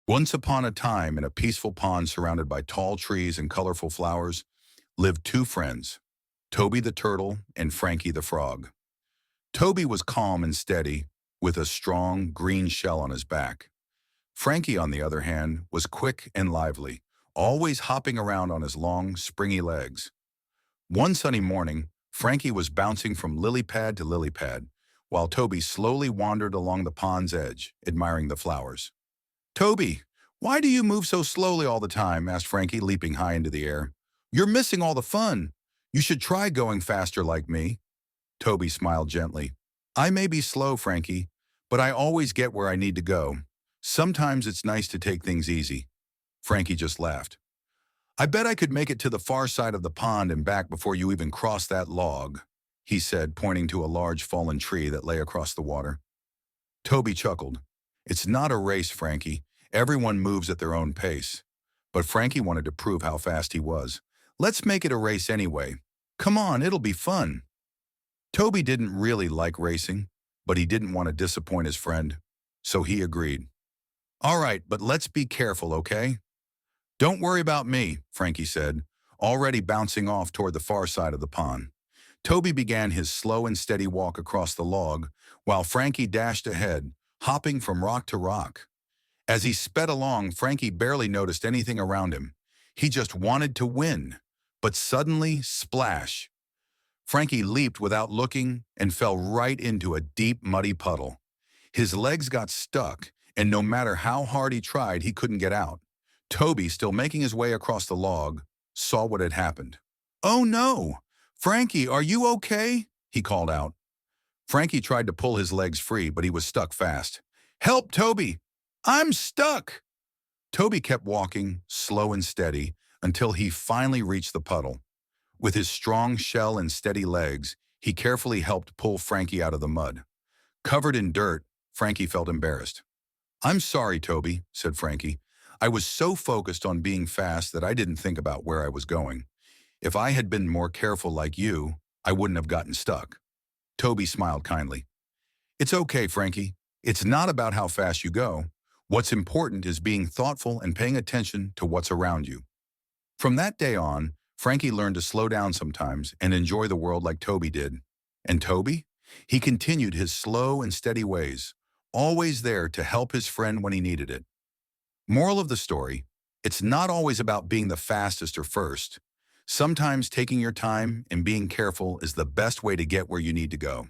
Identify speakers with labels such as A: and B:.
A: Once upon a time, in a peaceful pond surrounded by tall trees and colorful flowers, lived two friends, Toby the turtle and Frankie the frog. Toby was calm and steady, with a strong green shell on his back. Frankie, on the other hand, was quick and lively, always hopping around on his long, springy legs. One sunny morning, Frankie was bouncing from lily pad to lily pad, while Toby slowly wandered along the pond's edge, admiring the flowers. Toby, why do you move so slowly all the time? Asked Frankie, leaping high into the air. You're missing all the fun. You should try going faster like me. Toby smiled gently. I may be slow, Frankie, but I always get where I need to go. Sometimes it's nice to take things easy. Frankie just laughed. I bet I could make it to the far side of the pond and back before you even cross that log, he said, pointing to a large fallen tree that lay across the water. Toby chuckled. It's not a race, Frankie. Everyone moves at their own pace. But Frankie wanted to prove how fast he was. Let's make it a race anyway. Come on, it'll be fun. Toby didn't really like racing, but he didn't want to disappoint his friend, so he agreed. All right, but let's be careful, okay? Don't worry about me, Frankie said, already bouncing off toward the far side of the pond. Toby began his slow and steady walk across the log, while Frankie dashed ahead, hopping from rock to rock. As he sped along, Frankie barely noticed anything around him. He just wanted to win. But suddenly, splash! Frankie leaped without looking and fell right into a deep, muddy puddle. His legs got stuck, and no matter how hard he tried, he couldn't get out. Toby, still making his way across the log, saw what had happened. Oh no! Frankie, are you okay? He called out. Frankie tried to pull his legs free, but he was stuck fast. Help, Toby! I'm stuck! Toby kept walking, slow and steady, until he finally reached the puddle. With his strong shell and steady legs, he carefully helped pull Frankie out of the mud. Covered in dirt, Frankie felt embarrassed. I'm sorry, Toby, said Frankie. I was so focused on being fast that I didn't think about where I was going. If I had been more careful like you, I wouldn't have gotten stuck. Toby smiled kindly. It's okay, Frankie. It's not about how fast you go. What's important is being thoughtful and paying attention to what's around you. From that day on, Frankie learned to slow down sometimes and enjoy the world like Toby did. And Toby? He continued his slow and steady ways, always there to help his friend when he needed it. Moral of the story, it's not always about being the fastest or first. Sometimes taking your time and being careful is the best way to get where you need to go.